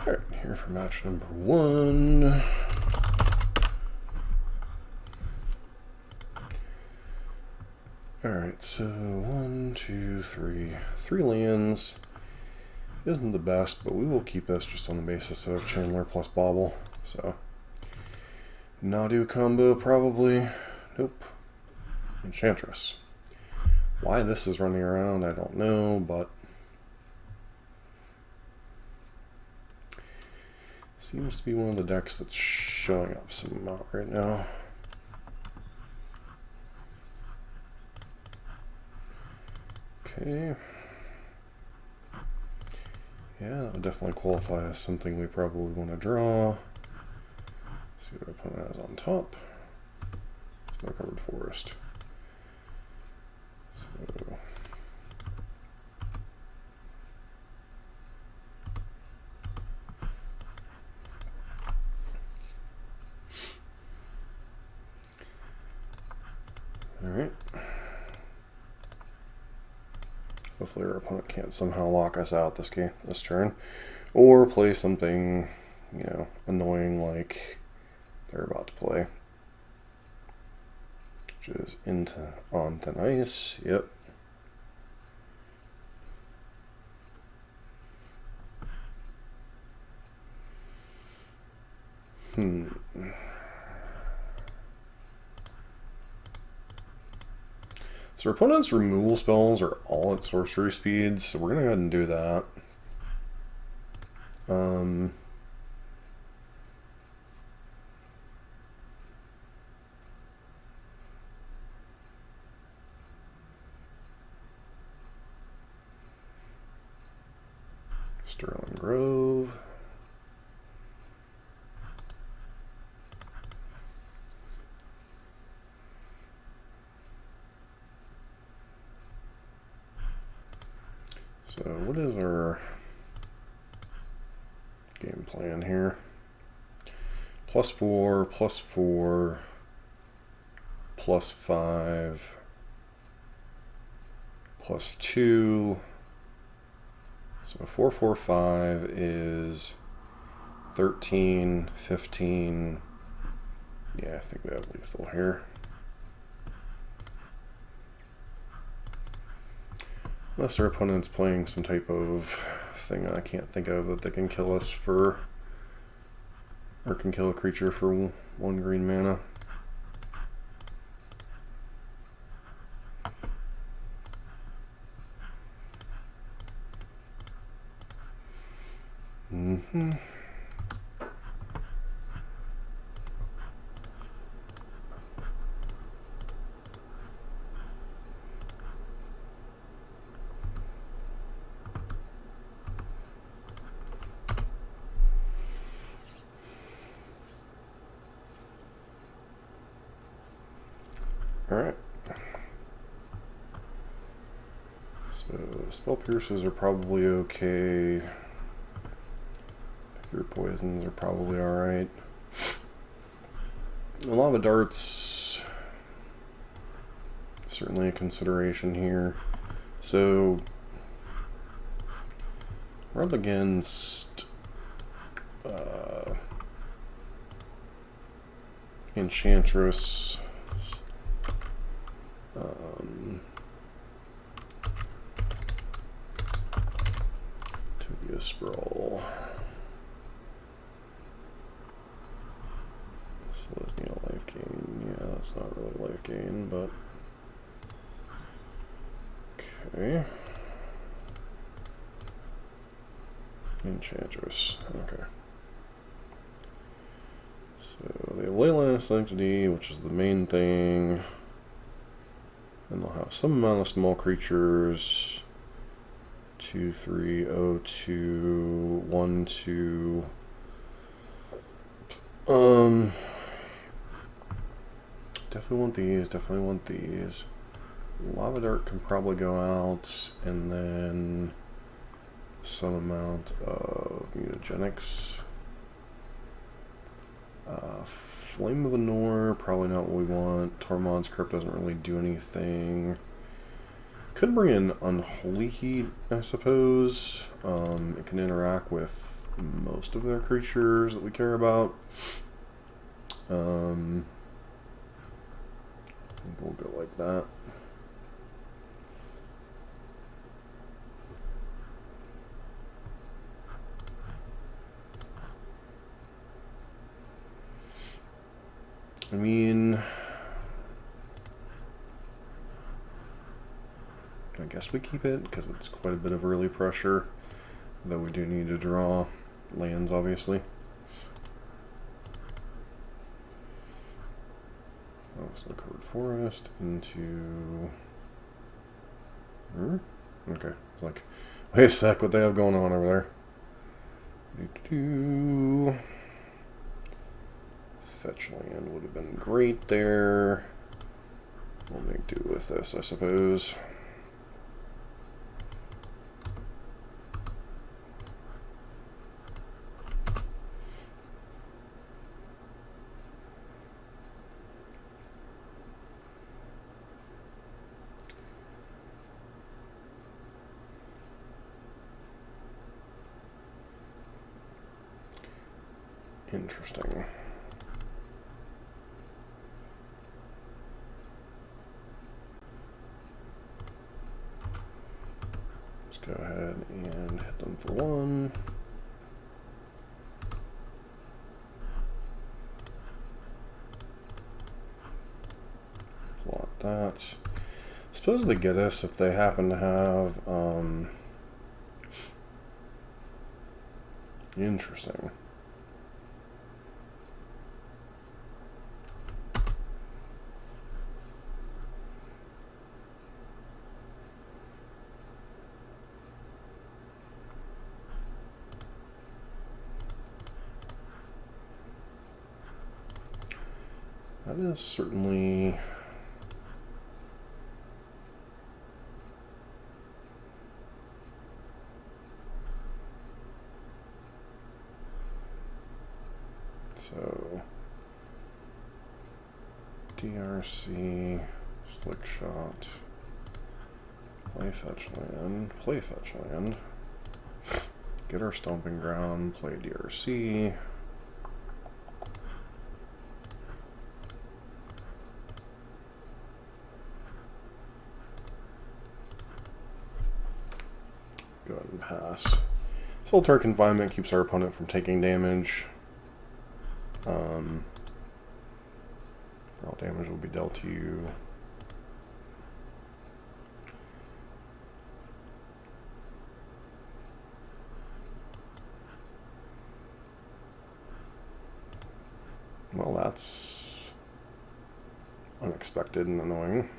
Alright, here for match number 1. Alright, so 1, 2, 3. 3 lands. Isn't the best, but we will keep this just on the basis of Chandler plus Bobble. So, Nadu combo probably. Nope. Enchantress. Why this is running around, I don't know, but seems to be one of the decks that's showing up some amount right now. Okay. Yeah, that would definitely qualify as something we probably want to draw. See what our opponent has on top. Snow-covered forest. So alright. Hopefully our opponent can't somehow lock us out this turn. Or play something, you know, annoying like they're about to play. Which is on thin ice. Yep. So our opponent's removal spells are all at sorcery speed, so we're going to go ahead and do that. Sterling Grove. So what is our game plan here? +4, +4, +5, +2. So 4, 4, 5 is 13, 15. Yeah, I think we have lethal here. Unless our opponent's playing some type of thing I can't think of that they can kill us for, or can kill a creature for 1 green mana. Alright. So spell pierces are probably okay. Your poisons are probably alright. Lava darts, certainly a consideration here. So we're up against Enchantress. Sprawl. Celestia life gain. Yeah, that's not really life gain, but okay. Enchantress. Okay. So the Leyline Sanctity, which is the main thing, and they'll have some amount of small creatures. 2, 3, 0, 2, 1, 2. Definitely want these, definitely want these. Lava Dart can probably go out, and then some amount of mutagenics. Flame of Anor, probably not what we want. Tormod's Crypt doesn't really do anything. Could bring in Unholy Heat, I suppose. It can interact with most of their creatures that we care about. We'll go like that. I mean, I guess we keep it because it's quite a bit of early pressure, though we do need to draw lands, obviously. Let's look over forest into. Okay, it's like, wait a sec, what they have going on over there? Fetch land would have been great there. We'll make do with this, I suppose. Interesting. Let's go ahead and hit them for one. Plot that. Suppose they get us if they happen to have, interesting. That is certainly so DRC, slick shot, play fetch land, get our stomping ground, play DRC. Go ahead and pass. Solitary Confinement keeps our opponent from taking damage. All damage will be dealt to you. Well, that's unexpected and annoying.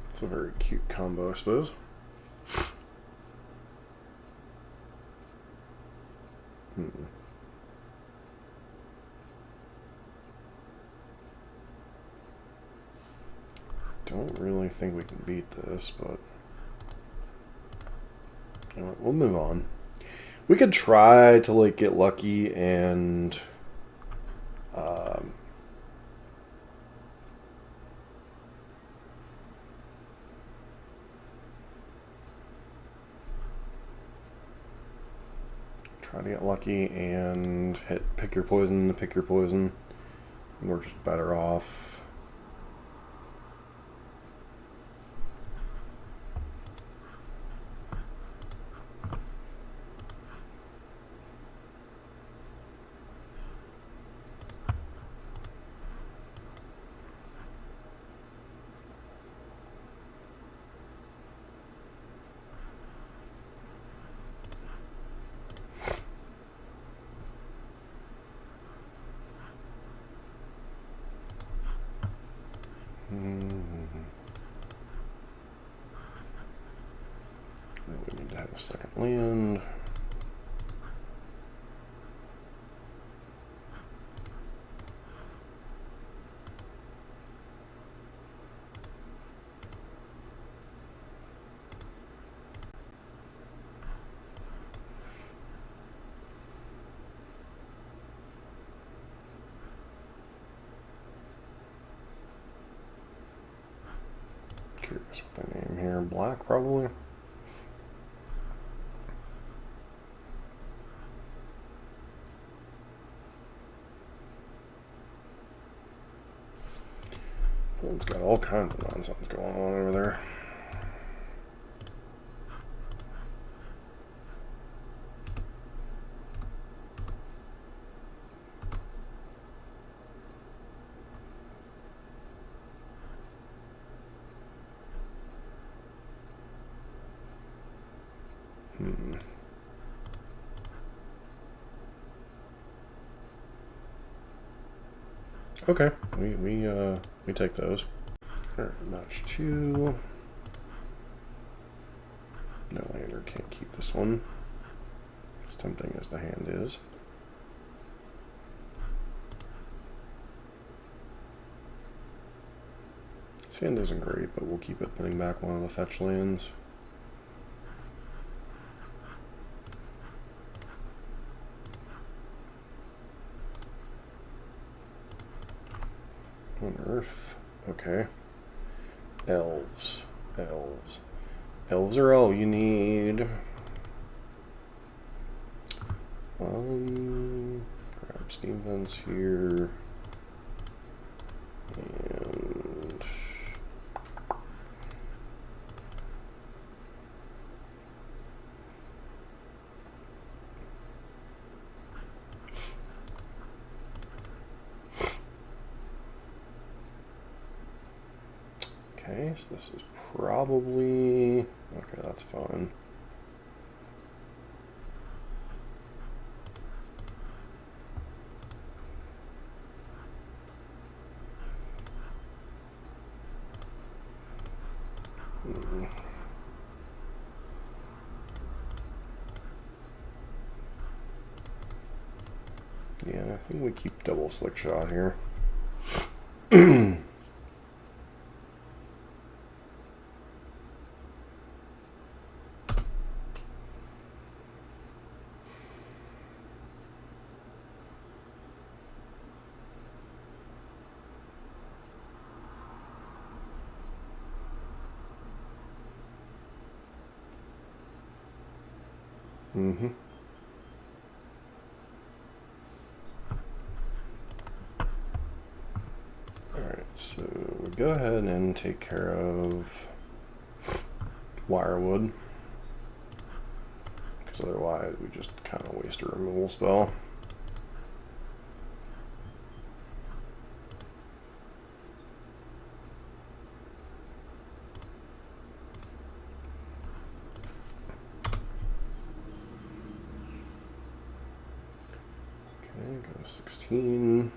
It's a very cute combo, I suppose. Don't really think we can beat this, but you know, we'll move on. We could try to like get lucky and try to get lucky and hit pick your poison. We're just better off. We need to have a second land. Curious what they name here. Black, probably. It's got all kinds of nonsense going on over there. Okay, we take those. Alright, match 2. No lander, can't keep this one. As tempting as the hand is. This hand isn't great, but we'll keep it, putting back one of the fetch lands. Unearth. Okay. Elves. Elves. Elves are all you need. Grab steam vents here. And okay, so this is probably okay, that's fine. Yeah, I think we keep double slick shot here. Alright, so we go ahead and take care of Wirewood, because otherwise we just kind of waste a removal spell. Okay, go to 16.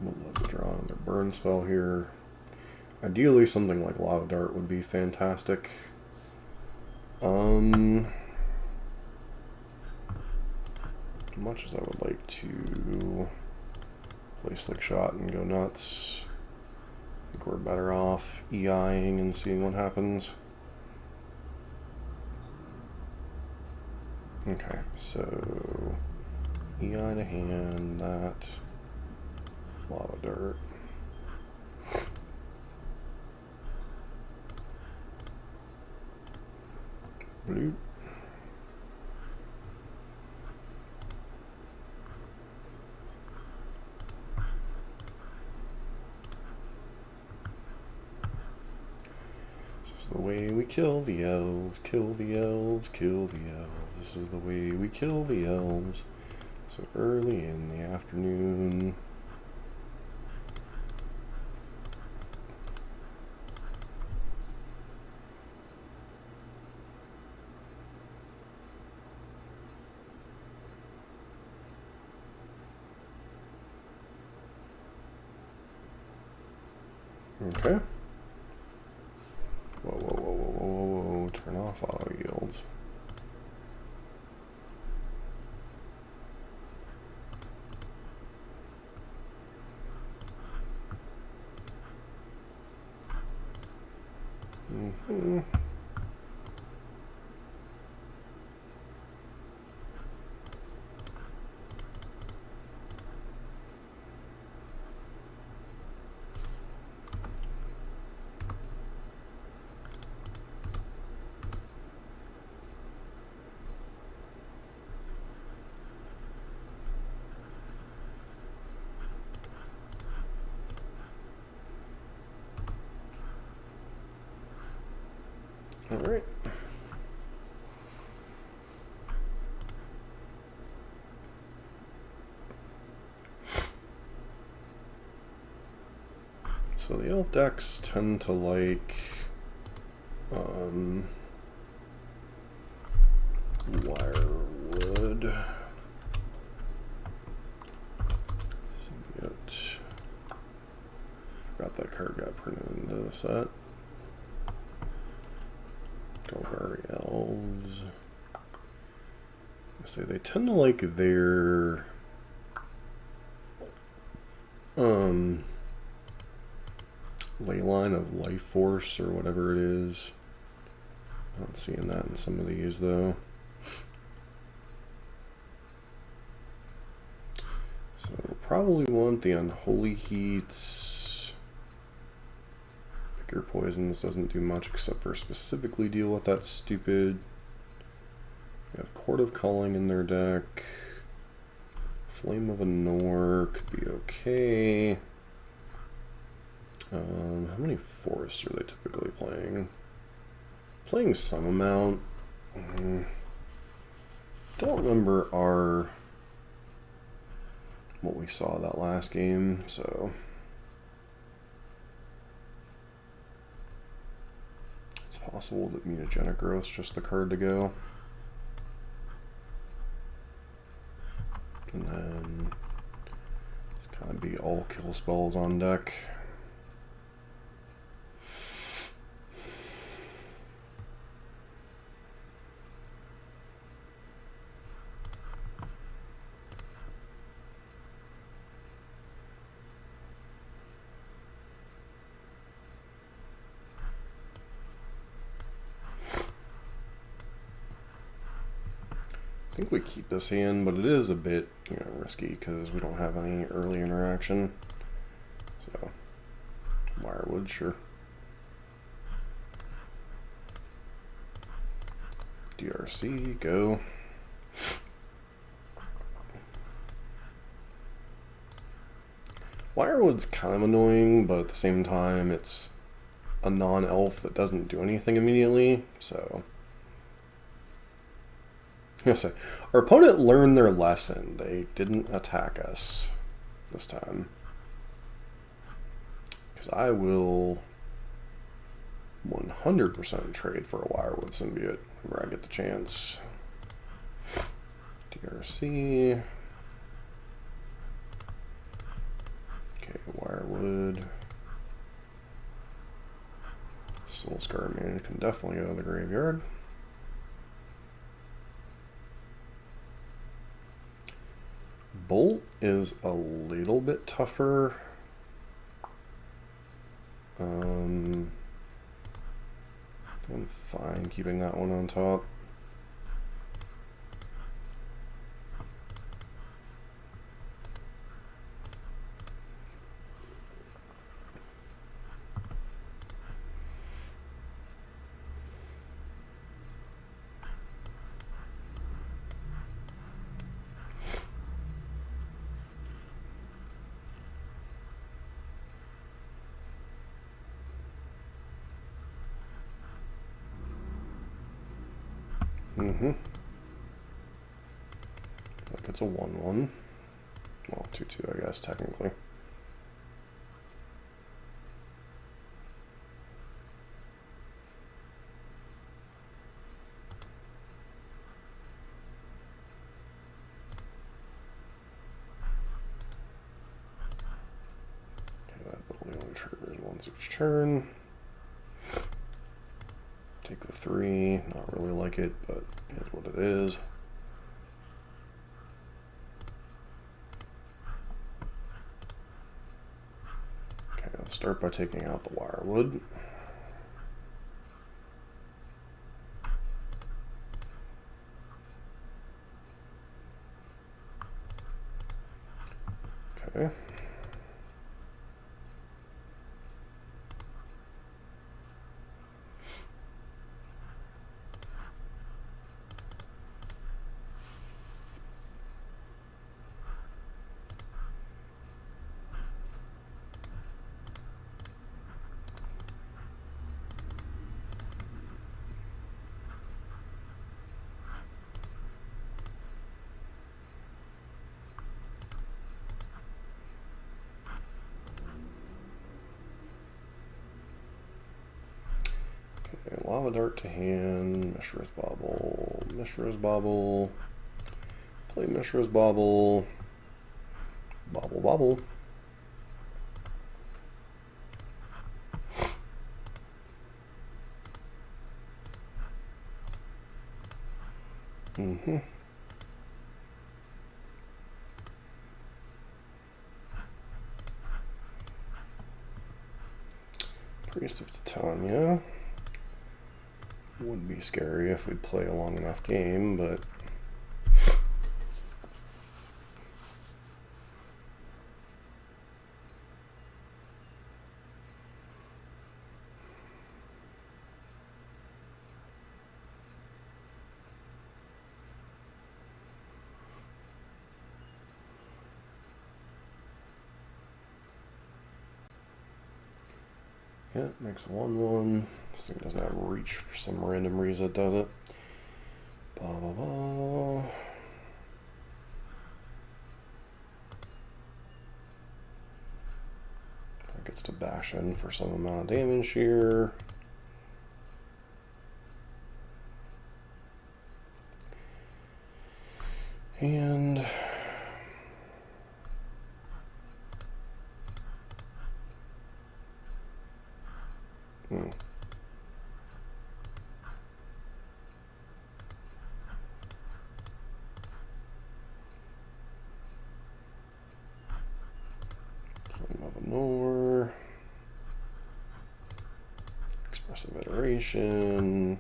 Would love to draw another burn spell here. Ideally, something like Lava Dart would be fantastic. Much as I would like to play Slick Shot and go nuts, I think we're better off EIing and seeing what happens. Okay, so EI to hand that Lava Dart. Blue. This is the way we kill the elves, kill the elves, kill the elves. This is the way we kill the elves. So early in the afternoon. Okay. Whoa, whoa, whoa, whoa, whoa, whoa, whoa. Turn off auto yields. Mm-hmm. All right. So the elf decks tend to like wirewood. Symbiote. Forgot that card got printed into the set. Golgari Elves. I say they tend to like their Leyline of Life Force or whatever it is. Not seeing that in some of these though. So we'll probably want the Unholy Heats. Pick your poisons doesn't do much except for specifically deal with that stupid. We have Court of Calling in their deck. Flame of Anor could be okay. How many forests are they typically playing? Playing some amount. Don't remember what we saw that last game, so it's possible that Mutagenic Growth's just the card to go. And then it's kind of be all kill spells on deck. I think we keep this hand, but it is a bit, risky because we don't have any early interaction. So, Wirewood, sure. DRC, go. Wirewood's kind of annoying, but at the same time, it's a non-elf that doesn't do anything immediately, so. I was gonna say, our opponent learned their lesson. They didn't attack us this time. Because I will 100% trade for a Wirewood Symbiote whenever I get the chance. DRC. Okay, Wirewood. Soul Scar Man can definitely go to the graveyard. Bolt is a little bit tougher. I'm fine keeping that one on top. It's a 1/1. Well, 2/2, I guess, technically. That ability only triggers once each turn. Take the 3. Not really like it, but it is what it is. Okay, let's start by taking out the wirewood. Okay. Lava Dart to hand, Mishra's Bauble, Mishra's Bauble, play Mishra's Bauble, Bauble Bauble. Priest of Titania. Would be scary if we'd play a long enough game, but yeah, it makes a 1/1. This thing doesn't have reach for some random reason, does it? Blah, blah, blah. It gets to bash in for some amount of damage here. And Flame of Anor, Expressive Iteration.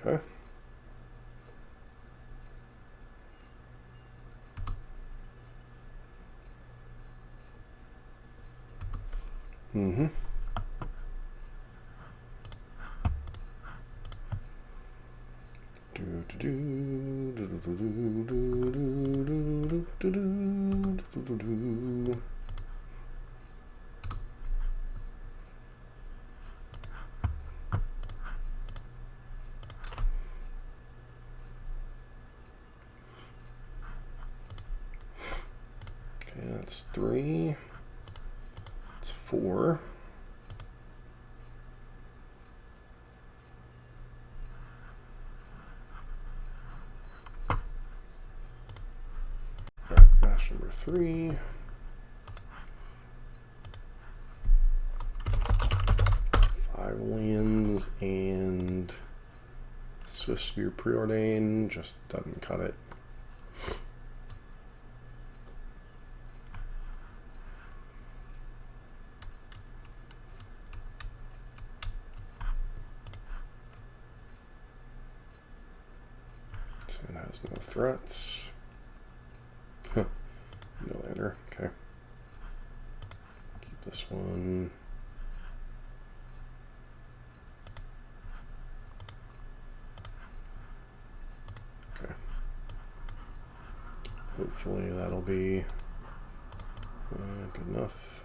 Okay. That's 3. It's 4. Alright, match number 3. 5 lands and Swift Spear Preordain just doesn't cut it. It has no threats. No lander. Okay. Keep this one. Okay. Hopefully that'll be good enough.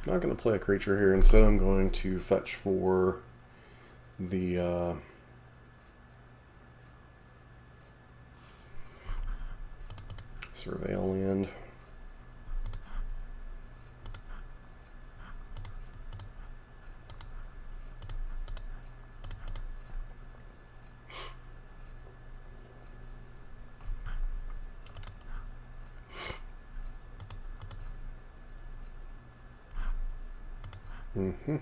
Not going to play a creature here. Instead, I'm going to fetch for the Surveil land. Mm-hmm.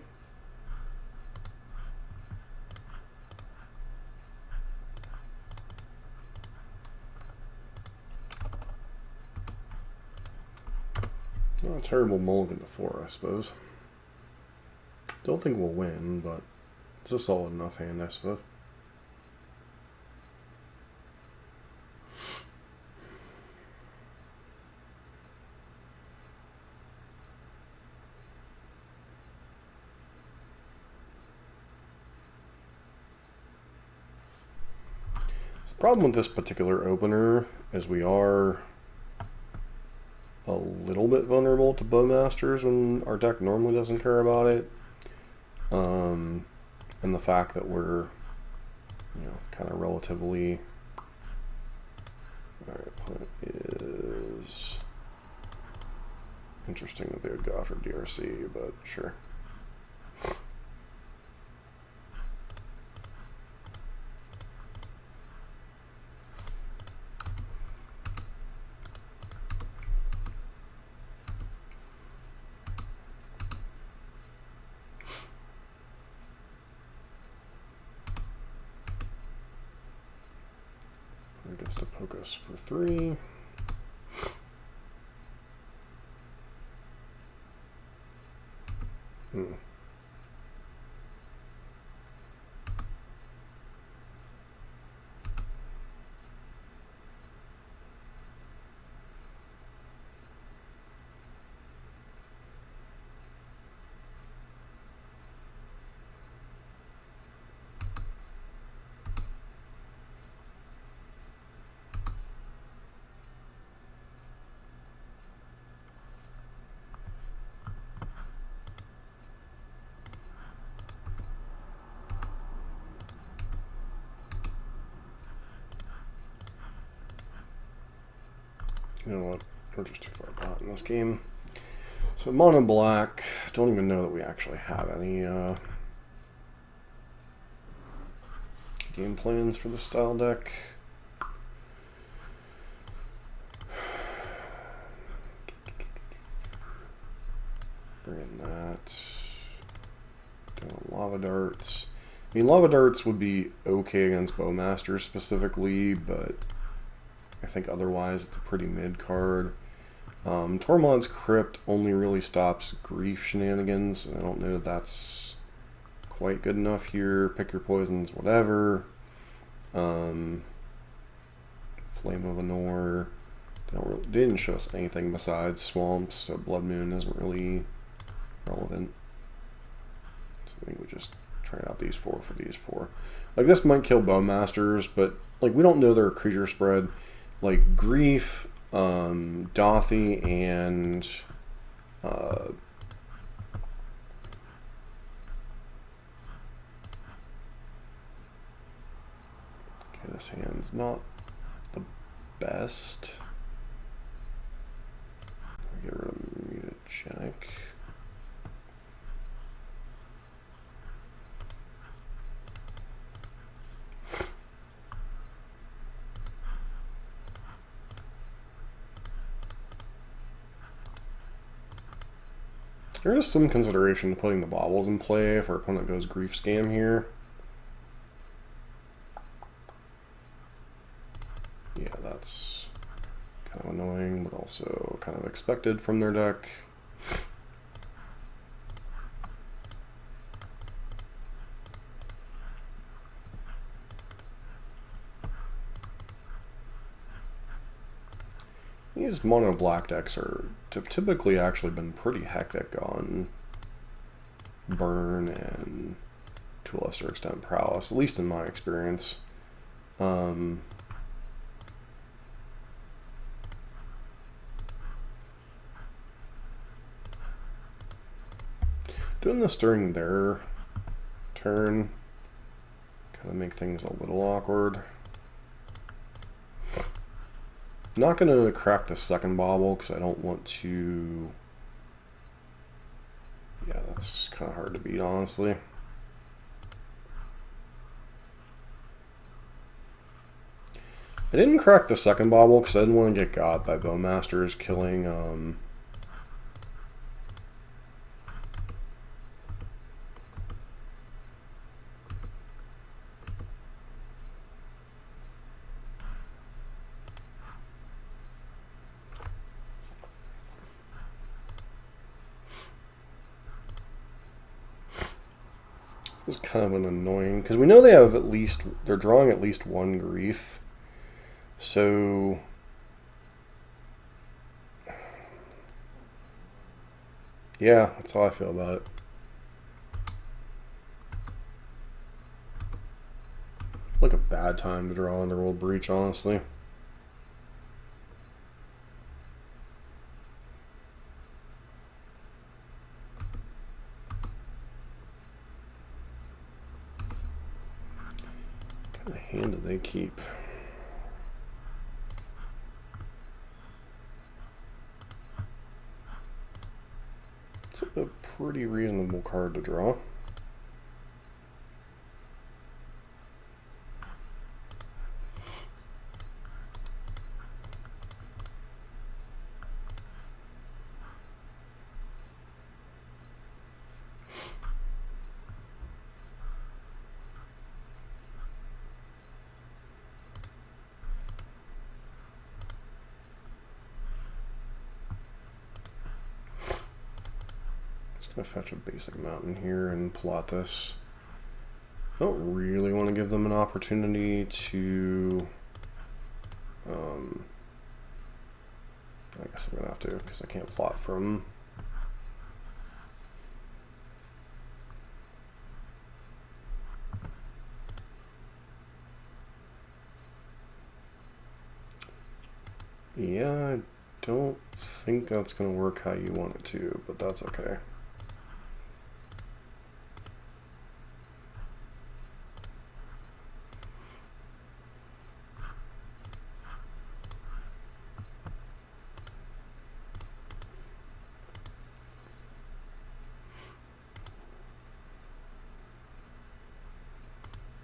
Not a terrible mulligan to 4, I suppose. Don't think we'll win, but it's a solid enough hand, I suppose. The problem with this particular opener is we are a little bit vulnerable to Bowmasters when our deck normally doesn't care about it. And the fact that we're, kind of relatively... Our opponent is... Interesting that they would go after DRC, but sure. Gets to poke us for 3. You know what? We're just too far out in this game. So mono black. Don't even know that we actually have any game plans for the style deck. Bring in that. Doing lava darts. I mean, lava darts would be okay against Bowmasters specifically, but I think otherwise it's a pretty mid card. Tormod's Crypt only really stops grief shenanigans, and I don't know that that's quite good enough here. Pick your poisons, whatever. Flame of Anor. Didn't show us anything besides swamps, so Blood Moon isn't really relevant. So I think we just try out these 4 for these 4. Like, this might kill Bowmasters, but like, we don't know their creature spread. Like Grief, Dothy, and okay, this hand's not the best. Get rid of Mutagenic. There is some consideration to putting the baubles in play if our opponent goes Grief Scam here. Yeah, that's kind of annoying, but also kind of expected from their deck. These mono black decks have typically actually been pretty hectic on Burn and to a lesser extent Prowess, at least in my experience. Doing this during their turn kind of make things a little awkward. I'm not going to crack the second bauble because I don't want to... Yeah, that's kind of hard to beat, honestly. I didn't crack the second bauble because I didn't want to get got by Bowmasters killing... This is kind of an annoying, because we know they have at least, they're drawing at least one grief. So, yeah, that's how I feel about it. Like a bad time to draw Underworld Breach, honestly. What kind of hand do they keep? It's a pretty reasonable card to draw. Gonna fetch a basic mountain here and plot this. I don't really want to give them an opportunity to I guess I'm gonna have to because I can't plot from yeah, I don't think that's gonna work how you want it to, but that's okay.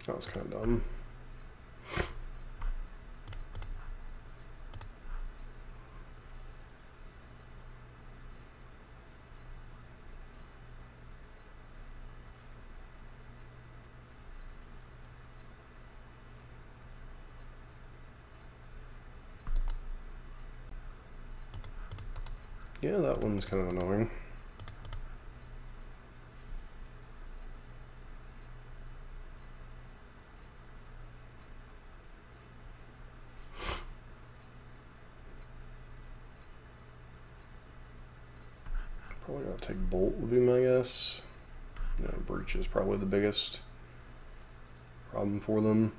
That was kind of dumb. Yeah, that one's kind of annoying. Probably gotta take Bolt would be my guess. Yeah, Breach is probably the biggest problem for them.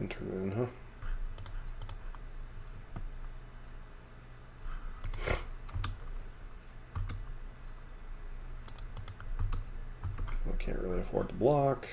Intermoon, huh? I can't really afford to block.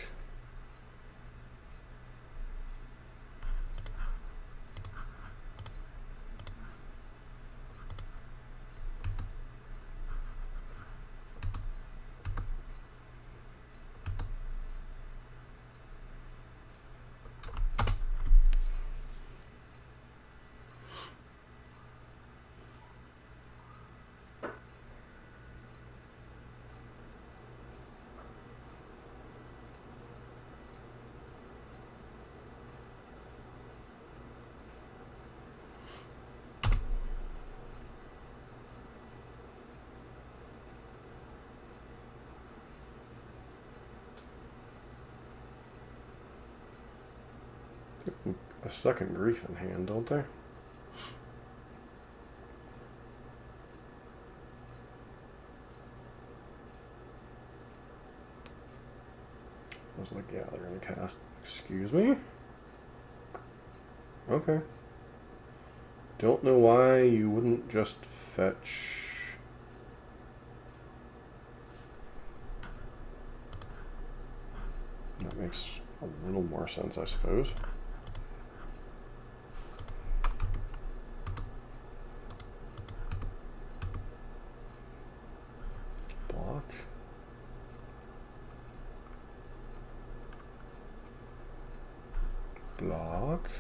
A second grief in hand, don't they? I was like, yeah, they're gonna cast. Excuse me? Okay. Don't know why you wouldn't just fetch. That makes a little more sense, I suppose. Block. Block.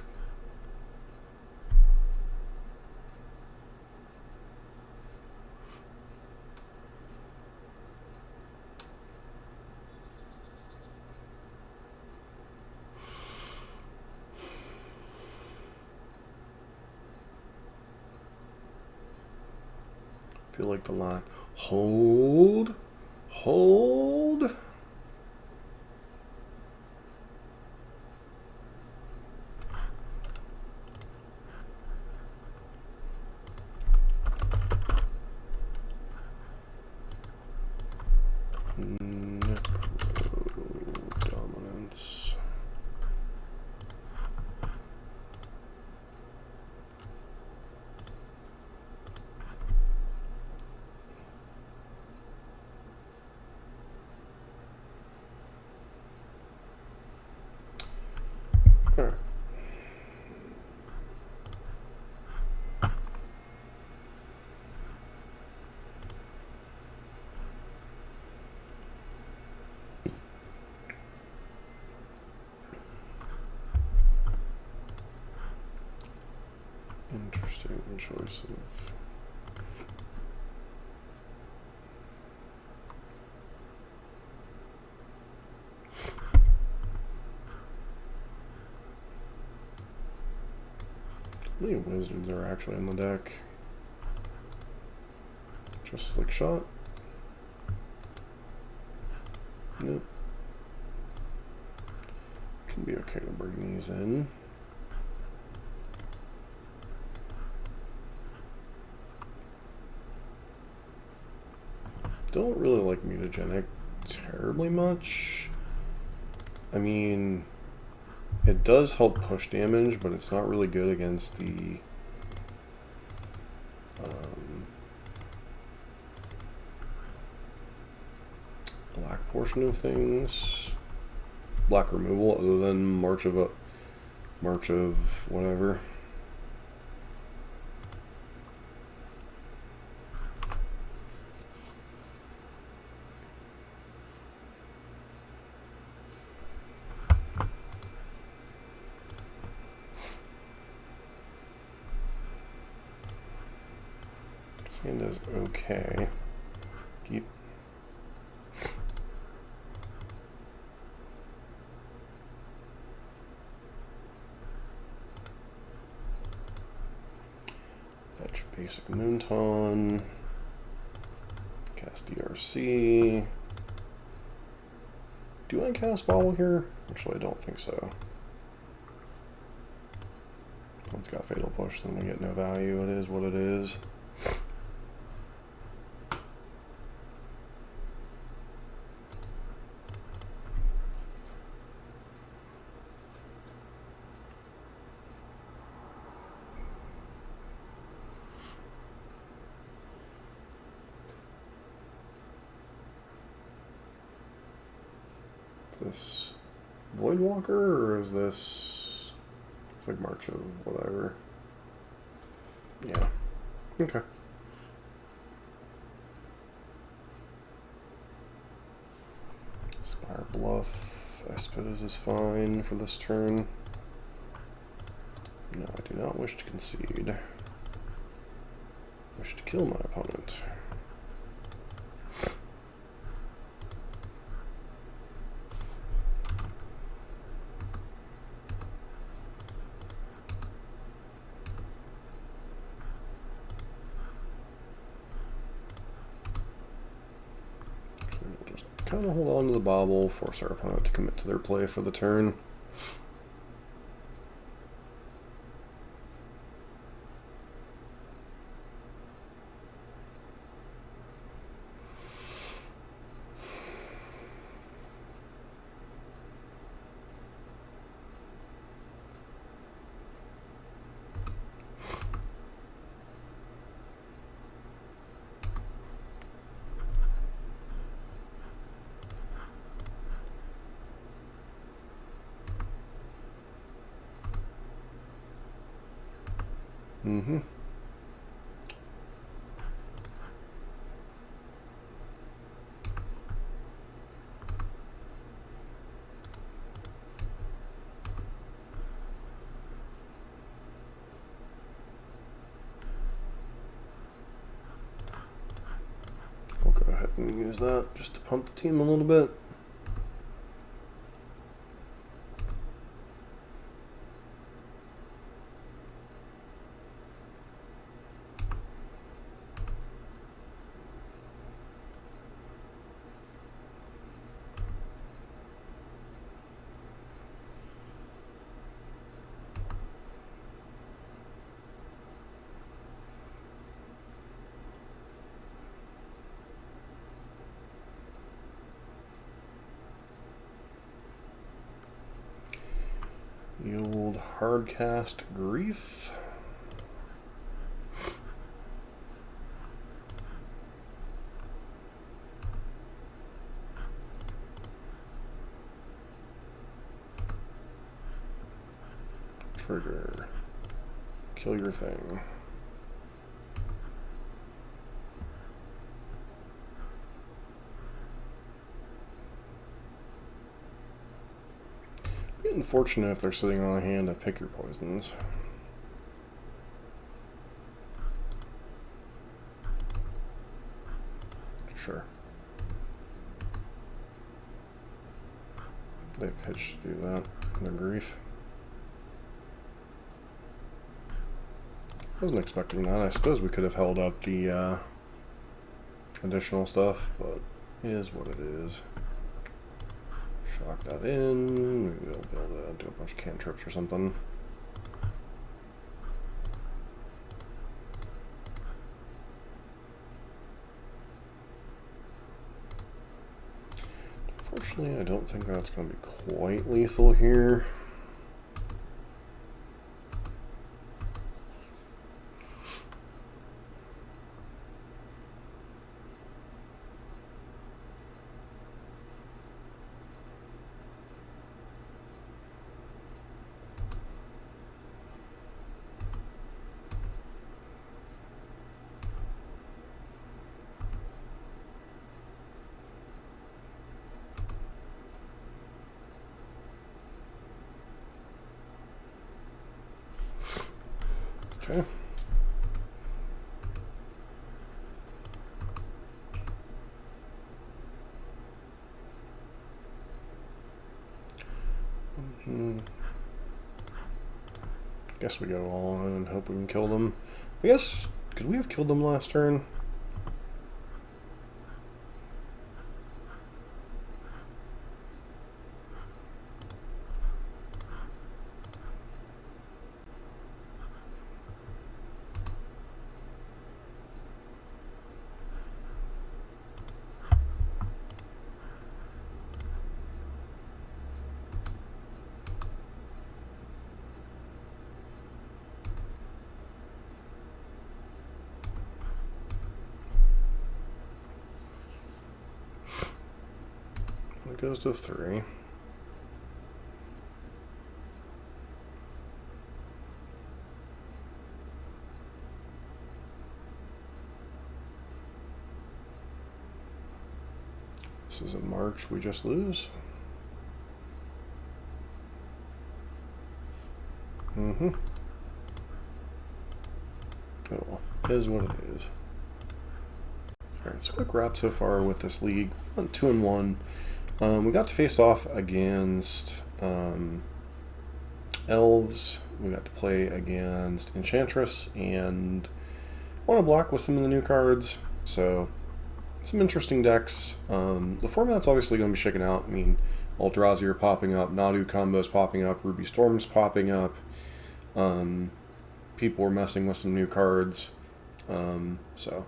Feel like the line. Hold. Hold. Dominance. All right. Interesting choice of. How many wizards are actually in the deck? Just Slick Shot? Nope. Can be okay to bring these in. Don't really like mutagenic terribly much. I mean, it does help push damage, but it's not really good against the black portion of things. Black removal, other than March of whatever. Sand is okay. Keep. Fetch basic Moonton. Cast DRC. Do I cast Bobble here? Actually, I don't think so. It's got Fatal Push, then we get no value. It is what it is. Is this Voidwalker, or is this like March of whatever? Yeah. Okay. Spire Bluff, I suppose, is fine for this turn. No, I do not wish to concede. Wish to kill my opponent. Kind of hold on to the bobble, force our opponent to commit to their play for the turn. Mm-hmm. We'll go ahead and use that just to pump the team a little bit. The old hardcast grief. Trigger. Kill your thing. Be unfortunate if they're sitting on a hand of pick your poisons. Sure. They pitched to do that in their grief. Wasn't expecting that. I suppose we could have held up the additional stuff, but it is what it is. Shock that in. Maybe we'll be able to do a bunch of cantrips or something. Unfortunately, I don't think that's going to be quite lethal here. Okay. Guess we go all in and hope we can kill them. I guess, could we have killed them last turn? It goes to 3. This is in March, we just lose. Mm-hmm. Oh well, it is what it is. Alright, so quick wrap so far with this league. 2-1. We got to face off against Elves. We got to play against Enchantress and won a block with some of the new cards. So, some interesting decks. The format's obviously going to be shaken out. I mean, Eldrazi are popping up, Nadu combos popping up, Ruby Storm's popping up. People are messing with some new cards. So,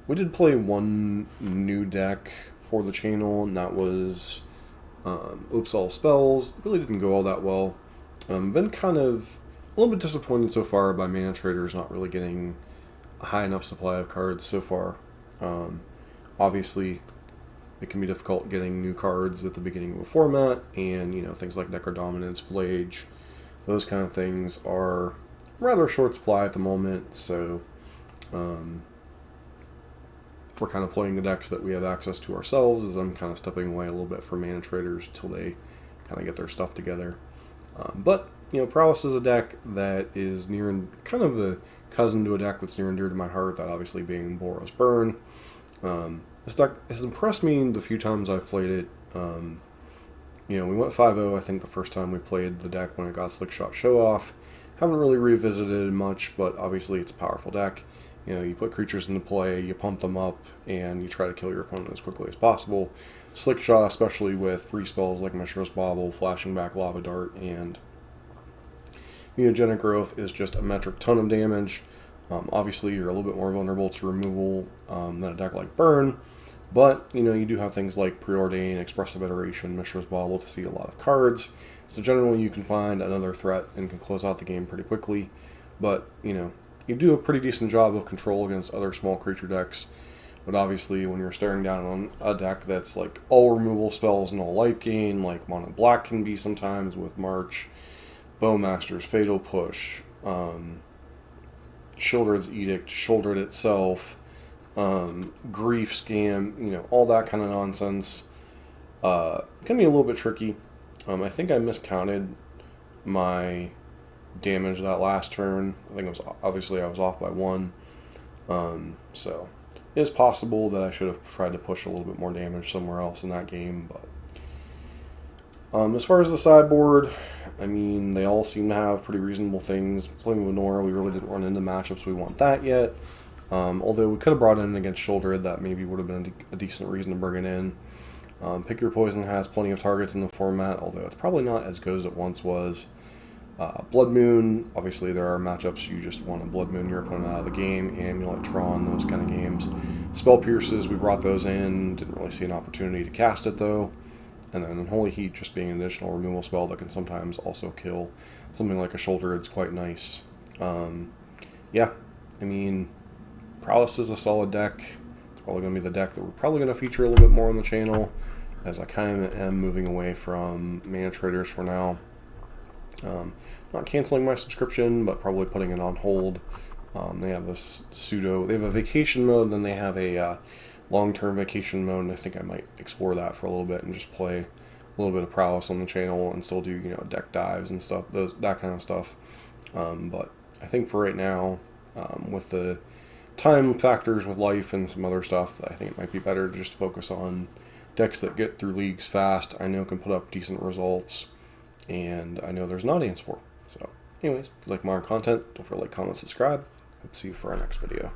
we did play one new deck for the channel, and that was Oops All Spells. Really didn't go all that well. Been kind of a little bit disappointed so far by Mana Traders not really getting a high enough supply of cards so far. Obviously, it can be difficult getting new cards at the beginning of a format, and things like Necrodominance, Flage, those kind of things are rather short supply at the moment, so we're kind of playing the decks that we have access to ourselves, as I'm kind of stepping away a little bit from mana traders till they kind of get their stuff together. But, Prowess is a deck that is near and kind of the cousin to a deck that's near and dear to my heart, that obviously being Boros Burn. This deck has impressed me the few times I've played it. We went 5-0, I think, the first time we played the deck when it got Slickshot Show Off. Haven't really revisited it much, but obviously it's a powerful deck. You put creatures into play, you pump them up, and you try to kill your opponent as quickly as possible. Slickshot, especially with free spells like Mishra's Bauble, Flashing Back Lava Dart, and Mutagenic Growth, is just a metric ton of damage. Obviously, you're a little bit more vulnerable to removal than a deck like Burn, but you do have things like Preordain, Expressive Iteration, Mishra's Bauble to see a lot of cards. So generally, you can find another threat and can close out the game pretty quickly. But you do a pretty decent job of control against other small creature decks. But obviously, when you're staring down on a deck that's like all removal spells and all life gain, like Mono Black can be sometimes with March, Bowmaster's Fatal Push, Sheoldred's Edict, Sheoldred itself, Grief Scam, all that kind of nonsense, can be a little bit tricky. I think I miscounted my damage that last turn. I think it was, obviously I was off by 1. So it is possible that I should have tried to push a little bit more damage somewhere else in that game. But as far as the sideboard, they all seem to have pretty reasonable things. Playing with Nora, we really didn't run into matchups we want that yet. Although we could have brought it in against Sheoldred, that maybe would have been a decent reason to bring it in. Pick Your Poison has plenty of targets in the format, although it's probably not as good as it once was. Blood Moon, obviously there are matchups you just want to Blood Moon your opponent out of the game. Amulet, Tron, those kind of games. Spell Pierces, we brought those in. Didn't really see an opportunity to cast it though. And then Holy Heat just being an additional removal spell that can sometimes also kill something like a Shoulder, it's quite nice. Prowess is a solid deck. It's probably going to be the deck that we're probably going to feature a little bit more on the channel, as I kind of am moving away from mana traders for now. Not canceling my subscription, but probably putting it on hold. They have this they have a vacation mode, then they have a long-term vacation mode, and I think I might explore that for a little bit and just play a little bit of Prowess on the channel and still do deck dives and stuff, that kind of stuff. But I think for right now, with the time factors with life and some other stuff, I think it might be better to just focus on decks that get through leagues fast, I know can put up decent results, and I know there's an audience for. So anyways, if you like more content, don't forget to like, comment, subscribe. Hope to see you for our next video.